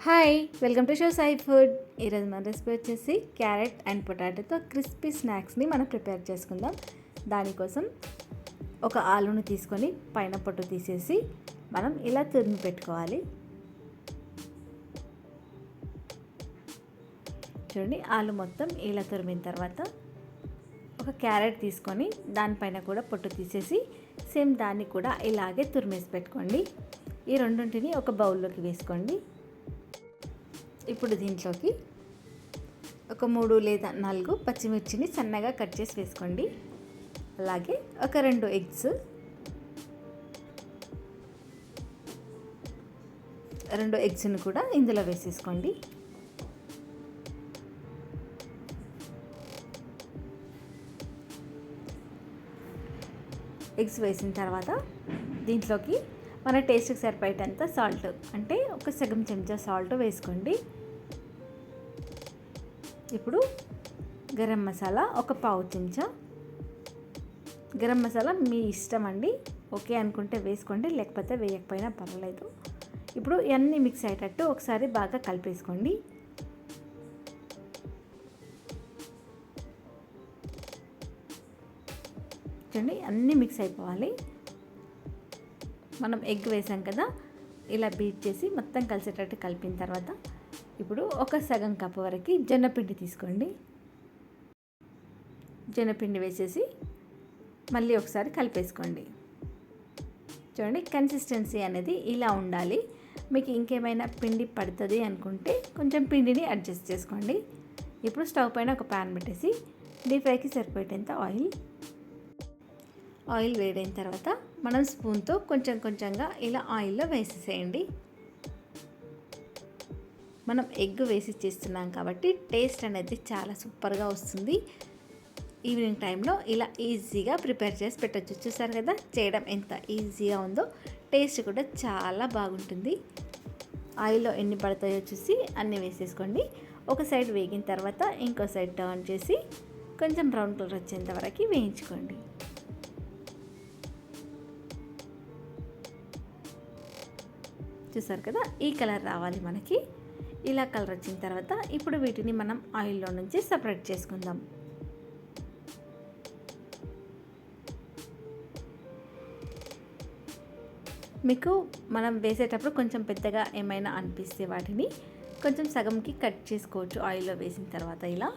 Hi, welcome to show Sai food. ఈరోజు మన recipe వచ్చేసి క్యారెట్ అండ్ పొటాటోతో క్రిస్పీ స్నాక్స్ని మనం ప్రిపేర్ చేసుకుందాం. దానికోసం ఒక ఆలుని తీసుకొని పైన పొట్టు తీసేసి మనం ఇలా తురిమి పెట్టుకోవాలి. చూడండి, ఆలు మొత్తం ఇలా తురిమిన తర్వాత ఒక క్యారెట్ తీసుకొని దానిపైన కూడా పొట్టు తీసేసి సేమ్ దాన్ని కూడా ఇలాగే తురిమేసి పెట్టుకోండి. ఈ రెండింటిని ఒక బౌల్లోకి వేసుకోండి. ఇప్పుడు దీంట్లోకి ఒక 3 లేదా 4 పచ్చిమిర్చిని సన్నగా కట్ చేసి వేసుకోండి. అలాగే ఒక 2 ఎగ్స్, 2 ఎగ్స్ని కూడా ఇందులో వేసేసుకోండి. ఎగ్స్ వేసిన తర్వాత దీంట్లోకి మన టేస్ట్కి సరిపోయేటంత సాల్ట్, అంటే ఒక సగం చెంచా సాల్ట్ వేసుకోండి. ఇప్పుడు గరం మసాలా ఒక పావు చెంచా. గరం మసాలా మీ ఇష్టం అండి, ఓకే అనుకుంటే వేసుకోండి, లేకపోతే వేయకపోయినా పర్వాలేదు. ఇప్పుడు ఇవన్నీ మిక్స్ అయ్యేటట్టు ఒకసారి బాగా కలిపేసుకోండి. చూడండి, అన్నీ మిక్స్ అయిపోవాలి. మనం ఎగ్ వేసాం కదా, ఇలా బీట్ చేసి మొత్తం కలిసేటట్టు కలిపిన తర్వాత ఇప్పుడు ఒక సగం కప్పు వరకు జొన్నపిండి తీసుకోండి. జొన్నపిండి వేసేసి మళ్ళీ ఒకసారి కలిపేసుకోండి. చూడండి, కన్సిస్టెన్సీ అనేది ఇలా ఉండాలి. మీకు ఇంకేమైనా పిండి పడుతుంది అనుకుంటే కొంచెం పిండిని అడ్జస్ట్ చేసుకోండి. ఇప్పుడు స్టవ్ పైన ఒక ప్యాన్ పెట్టేసి డీప్ ఫ్రైకి సరిపోయేంత ఆయిల్ వేడైన తర్వాత మనం స్పూన్తో కొంచెం కొంచెంగా ఇలా ఆయిల్లో వేసేసేయండి. మనం ఎగ్ వేసి చేస్తున్నాం కాబట్టి టేస్ట్ అనేది చాలా సూపర్గా వస్తుంది. ఈవినింగ్ టైంలో ఇలా ఈజీగా ప్రిపేర్ చేసి పెట్టచ్చు. చూసారు కదా చేయడం ఎంత ఈజీగా ఉందో, టేస్ట్ కూడా చాలా బాగుంటుంది. ఆయిల్లో ఎన్ని పడతాయో చూసి అన్నీ వేసేసుకోండి. ఒక సైడ్ వేగిన తర్వాత ఇంకో సైడ్ టర్న్ చేసి కొంచెం బ్రౌన్ కలర్ వచ్చేంత వరకు వేయించుకోండి. చూసారు కదా, ఈ కలర్ రావాలి మనకి. ఇలా కలర్ వచ్చిన తర్వాత ఇప్పుడు వీటిని మనం ఆయిల్లో నుంచి సపరేట్ చేసుకుందాం. మీకు మనం వేసేటప్పుడు కొంచెం పెద్దగా ఏమైనా అనిపిస్తే వాటిని కొంచెం సగంకి కట్ చేసుకోవచ్చు. ఆయిల్లో వేసిన తర్వాత ఇలా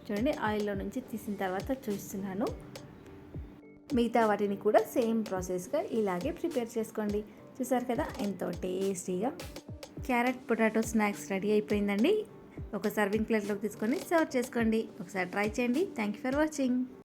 చూడండి, ఆయిల్లో నుంచి తీసిన తర్వాత చూస్తున్నాను. మిగతా వాటిని కూడా సేమ్ ప్రాసెస్గా ఇలాగే ప్రిపేర్ చేసుకోండి. చూసారు కదా, ఎంతో టేస్టీగా క్యారెట్ పొటాటో స్నాక్స్ రెడీ అయిపోయిందండి. ఒక సర్వింగ్ ప్లేట్లోకి తీసుకొని సర్వ్ చేసుకోండి. ఒకసారి ట్రై చేయండి. Thank you for watching.